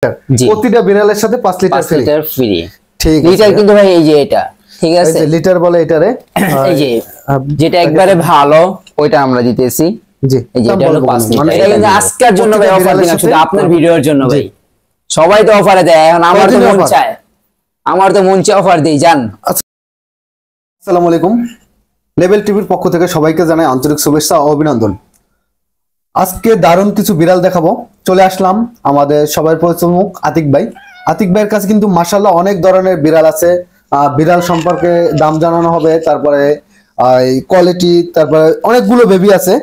প্রতিটা বিড়ালের সাথে 5 লিটার ফ্রি। ঠিক আছে, লিটার কিন্তু ভাই এই যে এটা, ঠিক আছে, লিটার বলে এটারে। এই যে যেটা একবারে ভালো ওইটা আমরা দিতেছি। জি, এই যে এটা হলো 5 লিটার। এটা কিন্তু আজকের জন্য ভাই অফার দিলাম, শুধু আপনার ভিডিওর জন্য ভাই। সবাই তো অফারে দেয়, এখন আমার তো মন চায়, অফার দেই জান। আসসালামু আলাইকুম, লেভেল টিভির পক্ষ থেকে সবাইকে জানাই আন্তরিক শুভেচ্ছা ও অভিনন্দন। আজকে দারুণ কিছু বিড়াল দেখাবো। চলে আসলাম আমাদের সবার পরিচিত মুখ আতিক ভাই। আতিক ভাইয়ের কাছে কিন্তু মাশাআল্লাহ অনেক ধরনের বিড়াল আছে। বিড়াল সম্পর্কে দাম জানানো হবে, তারপরে কোয়ালিটি, তারপরে অনেকগুলো বেবি আছে।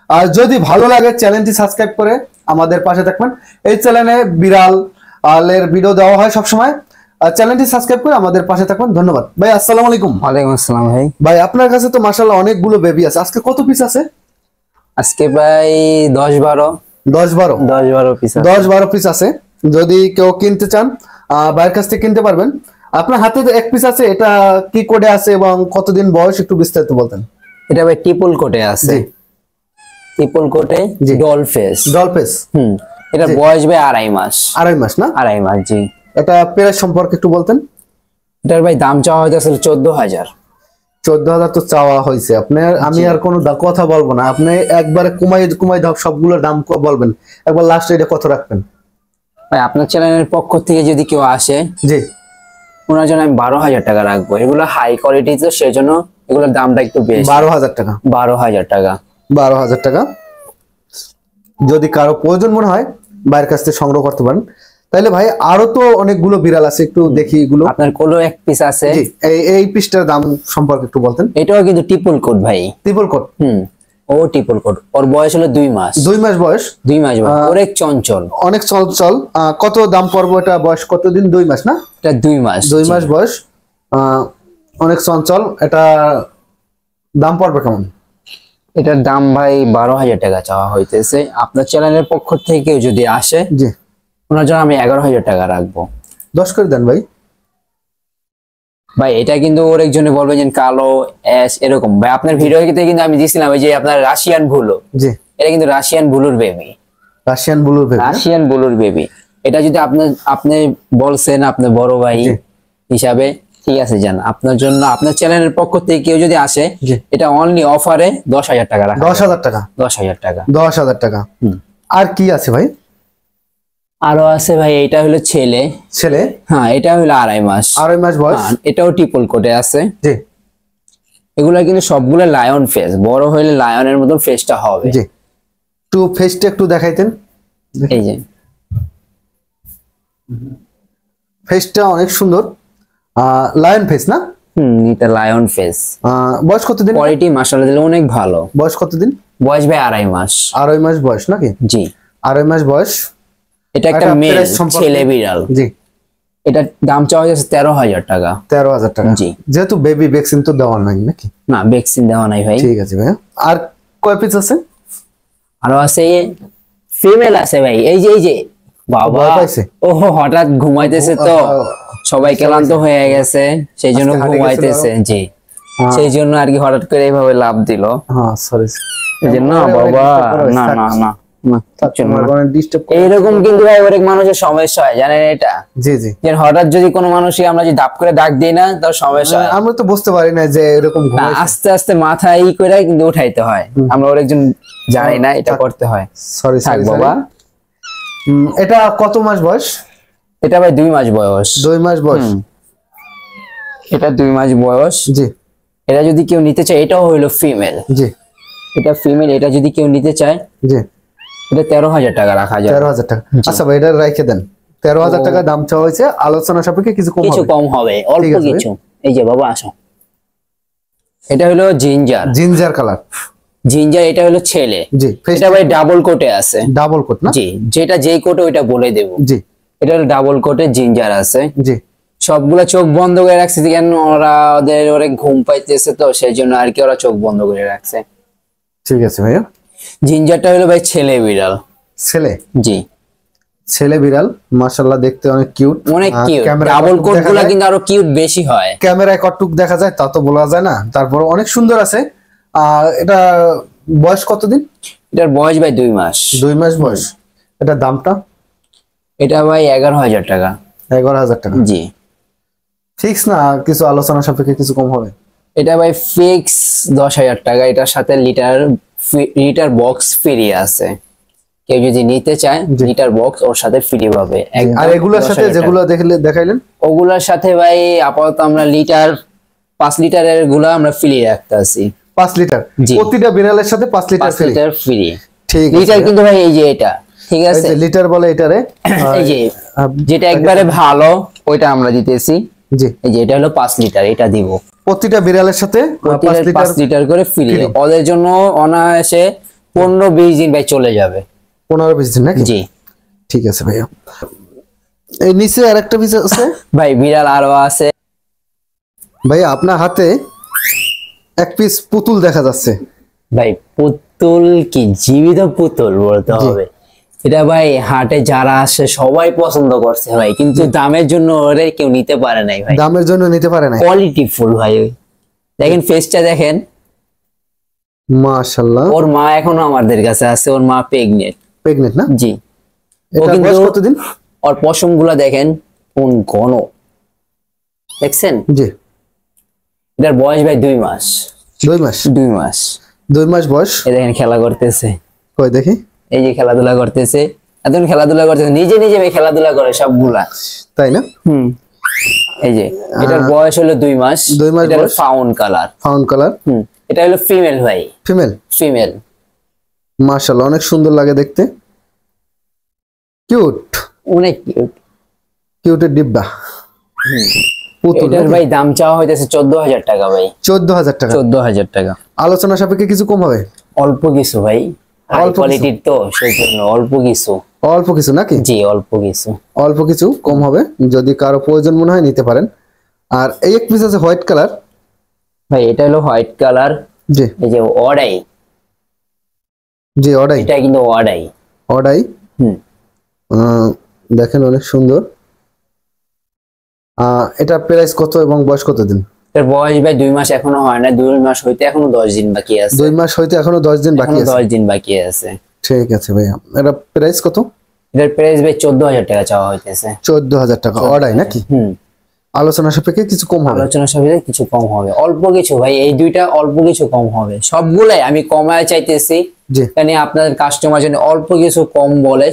আর যদি ভালো লাগে চ্যানেলটি সাবস্ক্রাইব করে আমাদের পাশে থাকবেন। এই চ্যানেলে বিড়ালের ভিডিও দেওয়া হয় সবসময়। চ্যানেলটি সাবস্ক্রাইব করে আমাদের পাশে থাকবেন। ধন্যবাদ ভাই। আসসালামু আলাইকুম। ওয়ালাইকুম আসসালাম ভাই। ভাই আপনার কাছে তো মাশাআল্লাহ অনেকগুলো বেবি আছে, আজকে কত পিস আছে? আজকে ভাই 10-12 পিস আছে। যদি কেউ কিনতে চান ভাইয়ের কাছ থেকে কিনতে পারবেন। আপনার হাতে এক পিস আছে, এটা কি কোডে আছে এবং কতদিন বয়স একটু বিস্তারিত বলতেন। এটা ভাই ট্রিপল কোটে আছে। ট্রিপল কোটে ডল ফেস। এটা বয়স ভাই 2.5 মাস। 2.5 মাস না? 2.5 মাস, জি। এটা প্রাইস সম্পর্কে একটু বলতেন। এটার ভাই দাম চাওয়া হয়তো আসলে 14,000। 14,000 তো চাওয়া হয়েছে আপনার। আমি আর কোনো কথা বলবো না, আপনি একবারে কমাই দাও, সবগুলোর দাম বলবেন। একবার লাস্টে এটা কত রাখবেন ভাই? আপনার চ্যানেলের পক্ষ থেকে যদি কেউ আসে, জি, ওনার জন্য আমি 12,000 টাকা রাখবো। এগুলো হাই কোয়ালিটি, তো সেজন্য এগুলোর দামটা একটু বেশি। 12,000 টাকা। 12,000 টাকা। 12,000 টাকা। যদি কারো প্রয়োজন মনে হয় বাইরের কাছ থেকে সংগ্রহ করতে পারেন। তাইলে ভাই আরো তো অনেকগুলো বিড়াল আছে, একটু দেখি এগুলো। আপনার কোলো এক পিস আছে। এই পিসটার দাম সম্পর্কে একটু বলতেন। এটাও কিন্তু ট্রিপল কোট ভাই। Triple quote? ও ট্রিপল কোট। ওর বয়স হলো 2 মাস। 2 মাস বয়স? 2 মাস বয়স। অনেক চঞ্চল, অনেক চঞ্চল। কত দাম পড়বো এটা? বয়স কতদিন? 2 মাস না? এটা 2 মাস। 2 মাস বয়স, অনেক চঞ্চল। এটা দাম পড়বে কেমন? এটার দাম ভাই 12,000 টাকা চাওয়া হইতেছে। আপনার চ্যানেলের পক্ষ থেকে যদি আসে, জি, ওনার জন্য আমি 11,000 টাকা রাখবো। 10 করে দেন ভাই। ভাই এটা কিন্তু ওর একজনে বলবে যে কালো অ্যাশ এরকম। ভাই আপনার ভিডিওতে কিন্তু আমি দিছিলাম ওই যে আপনার রাশিয়ান ব্লু। জি, এটা কিন্তু রাশিয়ান ব্লুর বেবি। রাশিয়ান ব্লুর বেবি? রাশিয়ান ব্লুর বেবি। এটা যদি আপনি বলছেন আপনার বড় ভাই হিসাবে, ঠিক আছে জান। আপনার জন্য আপনার চ্যানেলের পক্ষ থেকে কেউ যদি আসে, এটা অনলি অফারে 10,000 টাকা রাখা। 10,000 টাকা? 10,000 টাকা। 10,000 টাকা। আর কি আছে ভাই? আরো আছে ভাই। এটা হলো ছেলে। ছেলে? হ্যাঁ, এটা হলো 2.5 মাস। 2.5 মাস বয়স। এটাও ট্রিপল কোটে আছে। জি, এগুলা কিন্তু সবগুলো লায়ন ফেস। বড় হইলে লায়নের মতন ফেসটা হবে। জি, একটু ফেসটা একটু দেখাইতেন। এই যে ফেসটা অনেক সুন্দর, লায়ন ফেস না? এটা লায়ন ফেস। বয়স কতদিন? কোয়ালিটি মাশাআল্লাহ দিলে অনেক ভালো। বয়স কতদিন? বয়স ভাই 2.5 মাস। 2.5 মাস বয়স নাকি? জি, 2.5 মাস বয়স। এটা একটা মেল ছেলে বিড়াল। জি, এটা দাম চাওয়া হয়েছে 13,000 টাকা। 13,000 টাকা? জি। যেহেতু বেবি ভ্যাকসিন তো দেওয়া নাই নাকি? না, ভ্যাকসিন দেওয়া নাই ভাই। ঠিক আছে ভাই। আর কয় পিস আছে? আরো আছে, ফিমেল আছে ভাই। এই যে বাবা, ও হঠাৎ ঘুমাইতেছে তো, সবাই ক্লান্ত হয়ে গেছে, সেই জন্য ঘুমাইতেছে। জি, সেই জন্য আর কি হঠাৎ করে এইভাবে লাভ দিল। হ্যাঁ, সরি। এই যে না বাবা, না না না, এইরকম কিন্তু ভাই অনেক মানুষের সমস্যা হয়, জানেন এটা? জি জি। যে হঠাৎ যদি কোনো মানুষকে আমরা যদি দাপ করে ডাক দিই না, তার সমস্যা হয়। আমরা তো বুঝতে পারি না যে এরকম আস্তে আস্তে মাথায় করে কিন্তু উঠাইতে হয়। আমরা ওর একজন জানি না, এটা করতে হয়। সরি থাক বাবা। এটা কত মাস বয়স? এটা ভাই 2 মাস বয়স। 2 মাস বয়স? এটা 2 মাস বয়স। জি। এটা যদি কেউ নিতে চায়, এটাও হইলো ফিমেল। জি, এটা ফিমেল। এটা যদি কেউ নিতে চায়, জি, এটা 13,000 টাকা রাখা যায়। 13,000 টাকা? আচ্ছা ভাই, এটা রেখে দেন। 13,000 টাকা দাম চাওয়া হয়েছে, আলোচনা সাপেক্ষে কিছু কম হবে, অল্প কিছু। এই যে বাবা আসো, এটা হলো জিঞ্জার কালার। জিঞ্জার, এটা হলো ছেলে। জি। এটা ভাই ডাবল কোটে আছে। ডাবল কোট না? জি, যেটা যেই কোটে ওইটা বলে দেব। জি, এটা হলো ডাবল কোটে জিঞ্জার আছে। জি। সবগুলা চোখ বন্ধ করে রাখছে, কেন ওদের ঘুম পাইতেছে তো, সেই জন্য আর কি ওরা চোখ বন্ধ করে রাখছে। ঠিক আছে ভাইয়া। জিঞ্জারটা হলো ভাই ছেলে বিড়াল। ছেলে? জি, ছেলে বিড়াল। মাশাআল্লাহ দেখতে অনেক কিউট। অনেক কিউট। ডাবল কোটগুলো কিন্তু আরো কিউট বেশি হয়। ক্যামেরায় কতটুক দেখা যায় তা তো বলা যায় না, তারপর অনেক সুন্দর আছে। এটা বয়স কতদিন? এটার বয়স ভাই 2 মাস। 2 মাস বয়স। এটা দামটা? এটা ভাই 11,000 টাকা। 11,000 টাকা জি। ফিক্স না কিছু আলোচনা সাপেক্ষে কিছু কম হবে? এটা ভাই ফিক্স 10,000 টাকা। এটার সাথে লিটার বক্স ফ্রি আছে, কেউ যদি নিতে চায় লিটার বক্স ওর সাথে ফ্রি পাবে। আর এগুলোর সাথে যেগুলো দেখাইলেন ওগুলোর সাথে ভাই আপাতত আমরা 5 লিটারের গুলা আমরা ফ্রি রাখতেছি। 5 লিটার প্রতিটা বিড়ালের সাথে 5 লিটার 5 লিটার ফ্রি। ঠিক আছে। লিটার কিন্তু ভাই এই যে এটা ঠিক আছে, এই যে লিটার বলে এটারে, এই যে যেটা একবারে ভালো ওইটা আমরা দিতেছি। জি, এই যে এটা হলো 5 লিটার, এটা দিব প্রতিটা বিড়ালের সাথে 5 লিটার করে ফ্রি। ওদের জন্য অনায়াসে 15-20 দিন ভাই চলে যাবে। 15-20 দিন নাকি? জি। ঠিক আছে ভাইয়া। এই নিচে আরেকটা পিস আছে ভাই বিড়াল আরো আছে। ভাইয়া আপনার হাতে এক পিস পুতুল দেখা যাচ্ছে। ভাই পুতুল কি জীবিত পুতুল বলতে হবে। এটা ভাই হাটে যারা আসে সবাই পছন্দ করছে ভাই, কিন্তু দামের জন্য ওরে কেউ নিতে পারে নাই ভাই। দামের জন্য নিতে পারে না। কোয়ালিটি ফুল ভাই, দেখেন ফেসটা দেখেন, মাশাআল্লাহ। ওর মা এখনো আমাদের কাছে আছে, ওর মা প্রেগনেন্ট না? জি। ও এটা কিন্তু বয়স কতদিন? ওর পশম গুলা দেখেন কোন ঘন, দেখছেন? জি। এটার বয়স ভাই 2 মাস। 2 মাস? 2 মাস। 2 মাস বয়স। এই দেখেন খেলা করতেছে, কই দেখি। এই যে খেলাধুলা করতেছে, এখন খেলাধুলা করতেছে নিজে নিজে ভাই খেলাধুলা করে সবগুলা, তাই না? এই যে এটার বয়স হলো 2 মাস। 2 মাস এটা বয়স। Fawn colour. Fawn colour. এটা হলো ফিমেল ভাই। ফিমেল। মাশাআল্লাহ, অনেক সুন্দর লাগে দেখতে, কিউট, অনেক কিউট। কিউটের ডিব্বা। এটার ভাই দাম চাওয়া হইতেছে 14,000 টাকা ভাই। 14,000 টাকা? 14,000 টাকা। আলোচনা সাপেক্ষে কিছু কম হবে? অল্প কিছু ভাই, অল্প কোয়ালিটির তো সেজন্য অল্প কিছু। অল্প কিছু নাকি? জি অল্প কিছু। অল্প কিছু কম হবে, যদি কারো প্রয়োজন মনে হয় নিতে পারেন। আর এই এক পিস আছে হোয়াইট কালার। ভাই এটা হলো হোয়াইট কালার। জি। এই যে অডাই। জি অডাই। এটা কিন্তু অডাই। অডাই। দেখেন অনেক সুন্দর। এটা প্রাইস কত এবং বয়স কতদিন? এর বয়স ভাই 2 মাস এখনো হয় না, 2 মাস হইতে এখনো 10 দিন বাকি আছে। 2 মাস হইতে এখনো 10 দিন বাকি আছে। 10 দিন বাকি আছে। ঠিক আছে ভাইয়া। এটা প্রাইস কত? এটার প্রাইস ভাই 14,000 টাকা চাওয়া হইতেছে। 14,000 টাকা অডাই নাকি? আলোচনা সাপেক্ষে কিছু কম হবে? আলোচনা সাপেক্ষে কিছু কম হবে, অল্প কিছু ভাই, এই দুইটা অল্প কিছু কম হবে। সবগুলাই আমি কমায় চাইতেছি, জি। মানে আপনাদের কাস্টমার জন্য অল্প কিছু কম বলে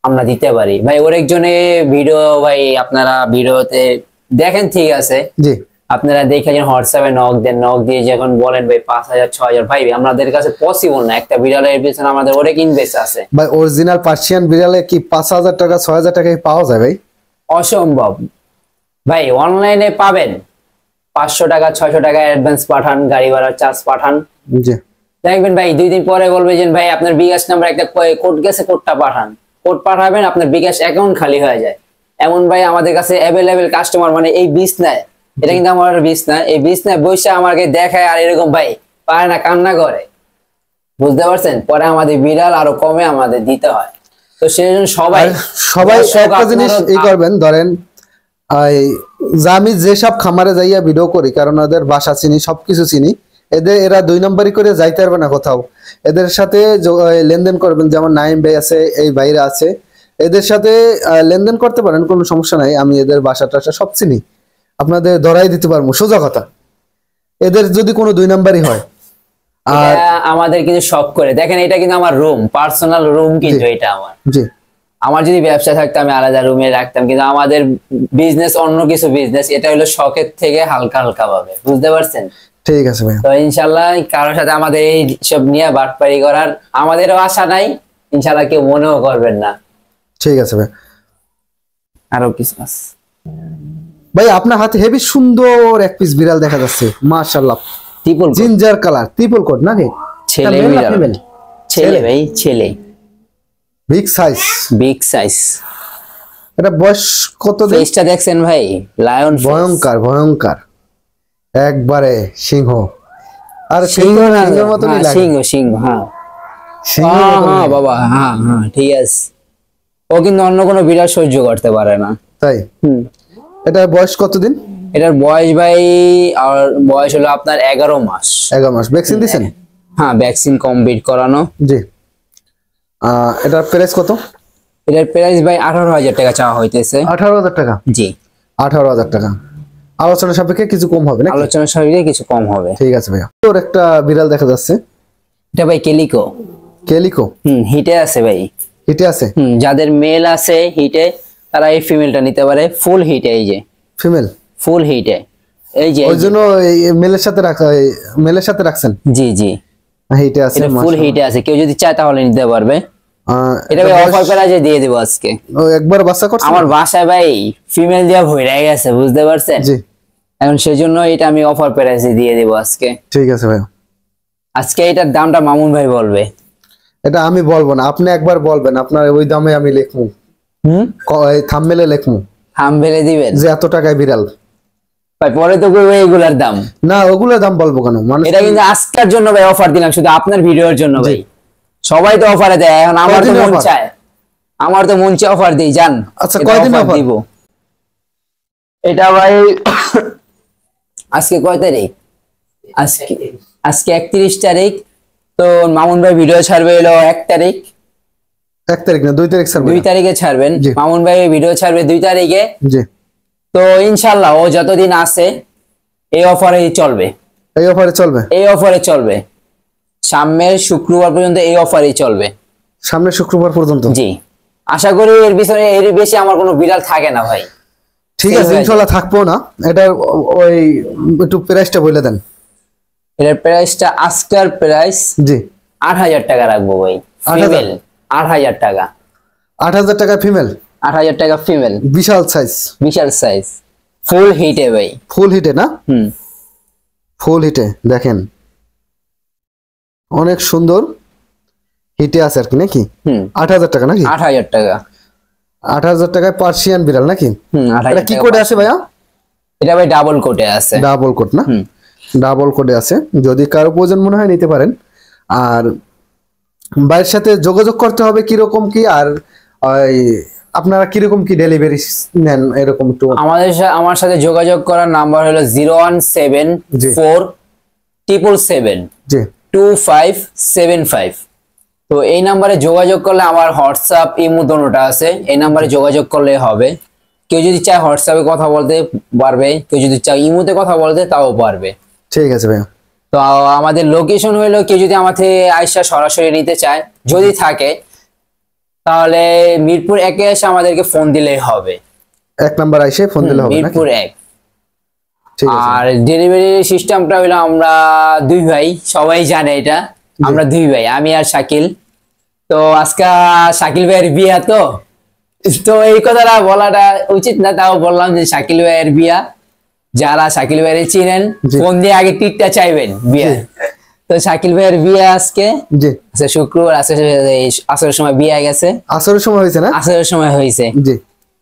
আমরা দিতে পারি ভাই। ওর একজনে ভিডিও ভাই আপনারা ভিডিওতে দেখেন ঠিক আছে, জি। আপনারা দেখে যখন হোয়াটসঅ্যাপে নক দেন, নক দিয়ে যখন বলেন ভাই 5,000 6,000, ভাই আমাদের কাছে পসিবল না। একটা বিড়ালের পিছনে আমাদের অনেক ইনভেস্ট আছে ভাই। অরিজিনাল পার্সিয়ান বিড়ালে কি 5,000 টাকা 6,000 টাকায় পাওয়া যায় ভাই? অসম্ভব ভাই। অনলাইনে পাবেন 500 টাকা 600 টাকা অ্যাডভান্স পাঠান, গাড়ি ভাড়ার চার্জ পাঠান, জি। দেখবেন ভাই 2 দিন পরে বলবে যে ভাই আপনার বিকাশ নাম্বার একটা কোড গেছে, কোডটা পাঠান। কোড পাঠাবেন, আপনার বিকাশ অ্যাকাউন্ট খালি হয়ে যায়। এমন ভাই আমাদের কাছে অ্যাভেলেবেল কাস্টমার, মানে এই বিছনায়, এটা কিন্তু আমার বিছনা, এই বিছনায় বসে আমাকে দেখায় আর এরকম ভাই পারে না, কান্না করে, বুঝতে পারছেন? পরে আমাদের বিড়াল আরো কমে আমাদের দিতে হয়। তো সেই জন্য সবাই একটা জিনিস এই করবেন, ধরেন আমি যেসব খামারে যাইয়া ভিডিও করি, কারণ ওদের বাসা চিনি, সবকিছু চিনি, এরা 2 নম্বরই করে যাইতে পারবে না কোথাও। এদের সাথে লেনদেন করবেন, যেমন নাইম ভাই আছে, এই ভাইরা আছে, এদের সাথে লেনদেন করতে পারেন, কোনো সমস্যা নাই। আমি এদের বাসা টাসা সব চিনি, আপনাদের ধরাই দিতে পারবো, সোজা কথা। এদের যদি কোনো 2 নম্বরই হয়। আর আমাদের কিন্তু শখ করে দেখেন, এটা কিন্তু আমার রুম, পার্সোনাল রুম কিন্তু এটা আমার। জি। আমার যদি ব্যবসা থাকতো আমি আলাদা রুমে রাখতাম, কিন্তু আমাদের বিজনেস অন্য কিছু বিজনেস, এটা হলো শখের থেকে হালকা হালকা ভাবে, বুঝতে পারছেন? ঠিক আছে ভাই। তো ইনশাল্লাহ কারোর সাথে আমাদের এই সব নিয়ে বাটপারি করার আমাদেরও আশা নাই, ইনশাল্লাহ কেউ মনেও করবেন না। ঠিক আছে ভাই। আরো কিছু আছে ভাই, আপনার হাতে হেভি সুন্দর এক পিস বিড়াল দেখা যাচ্ছে, মাশাআল্লাহ। Triple ginger colour, triple coat নাকি? ছেলে বিড়াল। ছেলে ভাই, ছেলে। Big size. Big size. এটা বয়স কত দিন? ফেসটা দেখছেন ভাই, লায়ন, ভয়ঙ্কর ভয়ঙ্কর, একবারে সিংহ। আর সিংহের মতনই লাগে। সিংহ, সিংহ, হ্যাঁ হ্যাঁ বাবা, হ্যাঁ হ্যাঁ ঠিক আছে। ও কিন্তু অন্য কোনো বিড়াল সহ্য করতে পারে না। তাই? এটা বয়স কতদিন? এটার বয়স ভাই, আর বয়স হলো আপনার 11 মাস। 11 মাস। ভ্যাকসিন দিয়েছেন? হ্যাঁ ভ্যাকসিন কমপ্লিট করানো। জি। এটার প্রাইস কত? এটার প্রাইস ভাই 18,000 টাকা চাওয়া হইতেছে। 18,000 টাকা? জি 18,000 টাকা। আলোচনা সাপেক্ষে কিছু কম হবে না? আলোচনা সাপেক্ষে কিছু কম হবে। ঠিক আছে ভাইয়া। তোর একটা বিড়াল দেখা যাচ্ছে, এটা ভাই কেলিকো। কেলিকো? হিটে আছে ভাই। হিটে আছে? যাদের মেল আছে হিটে তারা এই ফিমেলটা নিতে পারে। ফুল হিটে, এই যে ফিমেল ফুল হিটে, এই যে ওই জন্য এই মেলের সাথে রাখা, মেলের সাথে রাখছেন? জি জি হিটে আছে, এটা ফুল হিটে আছে, কেউ যদি চায় তাহলে নিতে পারবে। এটা ভাই অফার প্রাইসে দিয়ে দেব আজকে। একবার বাচ্চা করছে আমার বাসায় ভাই ফিমেল দিয়া ভইরা গেছে, বুঝতে পারছেন? জি। এখন সেজন্য এটা আমি অফার প্রাইসে দিয়ে দেব আজকে। ঠিক আছে ভাই। আজকে এটার দামটা মামুন ভাই বলবে। এটা আমি বলবো না, আপনি একবার বলবেন, আপনার ওই দামে আমি লিখবো, থাম্বনেলে লিখবো হাম ফেলে দিবেন যে এত টাকায় বিড়াল। ভাই পরে তো কইবে এগুলার দাম। না, ওগুলোর দাম বলবো কেন? মানে এটা কিন্তু আজকের জন্য ভাই অফার দিলাম, শুধু আপনার ভিডিওর জন্য ভাই। সবাই তো অফারে দেয়, এখন আমার তো কয়দিনের মন offer? চায়, আমার তো মন চায় অফার দিই, জান। আচ্ছা, এটা কয়দিন offer offer? দিব? এটা ভাই আজকে কয় তারিখ? আজকে আজকে 31 তারিখ। তো মামুন ভাই ভিডিও ছাড়বে হলো 1 তারিখ। 1 তারিখ না 2 তারিখ স্যার? 2 তারিখে ছাড়বেন। জি। মামুন ভাই ভিডিও ছাড়বে 2 তারিখে। জি। তো ইনশাল্লাহ ও যতদিন আছে এই অফারেই চলবে, এই অফারে চলবে? এই অফারে চলবে, সামনের শুক্রবার পর্যন্ত এই অফারেই চলবে। সামনে শুক্রবার পর্যন্ত? জি, আশা করি এর পিছনে এর বেশি আমার কোনো বিড়াল থাকে না ভাই। ঠিক আছে, ইনশাআল্লাহ থাকবো না। এটা ওই একটু প্রাইসটা বলে দেন। এর প্রাইসটা আজকের প্রাইস জি। 8,000 টাকা রাখবো ভাই। 8,000? ফিমেল 8,000 টাকা। 8,000 টাকা ফিমেল? 8,000 টাকা ফিমেল, বিশাল সাইজ, বিশাল সাইজ, ফুল হিটে ভাই। ফুল হিটে না? ফুল হিটে দেখেন, অনেক সুন্দর হিটে আছে আর কি, নাকি? 8,000 টাকা নাকি? 8,000 টাকা। 8,000 টাকায় পার্সিয়ান বিড়াল নাকি? 8,000 এটা কি টাকা কোডে আছে ভাইয়া? এটা ভাই ডাবল কোটে আছে। ডাবল কোড না? ডাবল কোডে আছে, যদি কারো প্রয়োজন মনে হয় নিতে পারেন। আর ভাইয়ের সাথে যোগাযোগ করতে হবে কিরকম কি, আর ওই আপনারা কিরকম কি ডেলিভারি নেন এরকম একটু? আমার সাথে যোগাযোগ করার নাম্বার হলো 0174777 জি। 2575। তো এই নাম্বারে যোগাযোগ করলে, আমার হোয়াটসঅ্যাপ ইমো দোনোটা আছে, এই নাম্বারে যোগাযোগ করলে হবে। কেউ যদি চায় হোয়াটসঅ্যাপে কথা বলতে পারবে, কেউ যদি চায় ইমোতে কথা বলতে তাও পারবে। ঠিক আছে ভাইয়া। তো আমাদের লোকেশন হইলো, কেউ যদি আমার থেকে আইসা সরাসরি নিতে চায় যদি থাকে, তাহলে মিরপুর 1-এ এসে আমাদেরকে ফোন দিলেই হবে। 1 নাম্বার আইসে ফোন দিলে হবে নাকি? মিরপুর 1। ঠিক আছে। আর ডেলিভারি সিস্টেমটা হলো আমরা 2 ভাই, সবাই জানে এটা, আমরা 2 ভাই, আমি আর শাকিল। তো আজকে শাকিল ভাইয়ের বিয়া, তো এই কথাটা বলাটা উচিত না, তাও বললাম যে শাকিল ভাইয়ের বিয়া। যারা শাকিল ভাইয়ের চিনেন ফোন দিয়ে আগে টিকটা চাইবেন বিয়া। তো শাকিল ভাইয়ের বিয়া আজকে, জি। আচ্ছা শুক্রবার আসরের সময় বিয়া গেছে। আসরের সময় হয়েছে না? আসরের সময় হয়েছে। জি।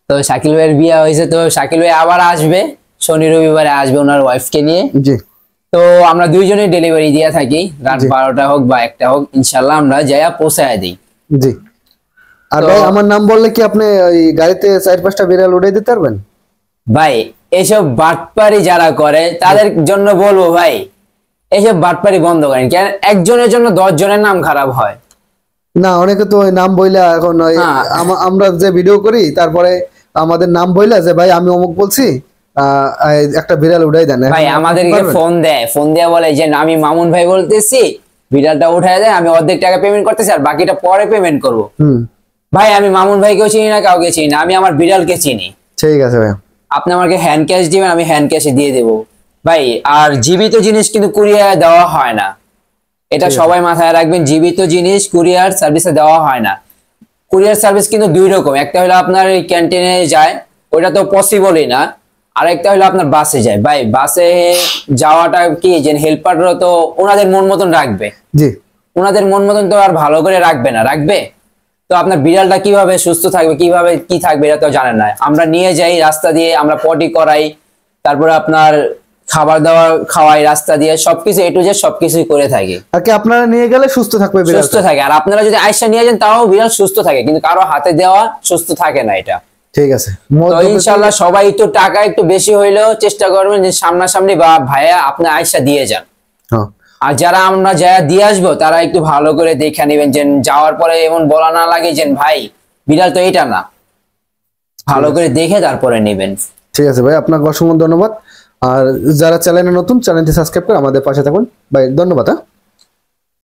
তো শাকিল ভাইয়ের বিয়া হয়েছে, তো শাকিল ভাই আবার আসবে শনি রবিবারে, আসবে ওনার ওয়াইফকে নিয়ে। জি। তো আমরা 2 জনের ডেলিভারি দিয়ে থাকি, রাত 12টা হোক বা 1টা হোক, ইনশাল্লাহ আমরা যাইয়া পৌঁছায় দিই। জি। আর ভাই আমার নাম বললে কি আপনি ওই গাড়িতে 4-5টা বিড়াল উড়িয়ে দিতে পারবেন? ভাই এইসব বাটপারি যারা করে তাদের জন্য বলবো ভাই, এইসব বাটপারি বন্ধ করেন। কেন একজনের জন্য 10 জনের নাম খারাপ হয়? না, অনেকে তো ওই নাম বইলা এখন ওই আমরা যে ভিডিও করি তারপরে আমাদের নাম বইলা যে ভাই আমি অমুক বলছি, একটা বিড়াল উড়াই দেন। ভাই আমাদেরকে ফোন দেয়া বলে যে আমি মামুন ভাই বলতেছি, বিড়ালটা উঠায় দেয়, আমি অর্ধেক টাকা পেমেন্ট করতেছি আর বাকিটা পরে পেমেন্ট করবো। ভাই আমি মামুন ভাইকেও চিনি না, কাউকে চিনি না, আমি আমার বিড়ালকে চিনি। ঠিক আছে ভাই। আপনি আমাকে হ্যান্ড ক্যাশ দিবেন, আমি হ্যান্ড ক্যাশে দিয়ে দেবো ভাই। আর জীবিত জিনিস কিন্তু কুরিয়ার দেওয়া হয় না, এটা সবাই মাথায় রাখবেন। জীবিত জিনিস কুরিয়ার সার্ভিসে দেওয়া হয় না। কুরিয়ার সার্ভিস কিন্তু 2 রকম, একটা হলো আপনার ক্যান্টিনে যায়, ওটা তো পসিবলই না। আরেকটা হলো আপনার বাসে যায়। ভাই বাসে যাওয়াটা কি, যে হেল্পাররা তো ওনাদের মন মতন রাখবে। জি। ওনাদের মন মতন তো আর ভালো করে রাখবে না, রাখবে তো আপনার বিড়ালটা কিভাবে সুস্থ থাকবে, কিভাবে কি থাকবে এটা তো জানেন না। আমরা নিয়ে যাই রাস্তা দিয়ে, আমরা পটি করাই, তারপরে আপনার খাবার দাবার খাওয়াই রাস্তা দিয়ে, সবকিছু A to Z সবকিছুই করে থাকি। আর কি আপনারা নিয়ে গেলে সুস্থ থাকবে বিড়াল? সুস্থ থাকে। আর আপনারা যদি আইসা নিয়ে যান তাও বিড়াল সুস্থ থাকে, কিন্তু কারো হাতে দেওয়া সুস্থ থাকে না এটা। ঠিক আছে। তো ইনশাআল্লাহ সবাই একটু টাকা একটু বেশি হইলেও চেষ্টা করবেন যে সামনাসামনি বা ভাইয়া আপনি আইসা দিয়ে যান। আর যারা আমরা যারা দিয়ে আসবো তারা একটু ভালো করে দেখে নেবেন, যে যাওয়ার পরে এমন বলা না লাগে যে ভাই বিড়াল তো এটা না, ভালো করে দেখে তারপরে নেবেন। ঠিক আছে ভাই, আপনাকে অসংখ্য ধন্যবাদ। আর যারা চ্যানেলে নতুন, চ্যানেলটি সাবস্ক্রাইব করে আমাদের পাশে থাকুন ভাই, ধন্যবাদ।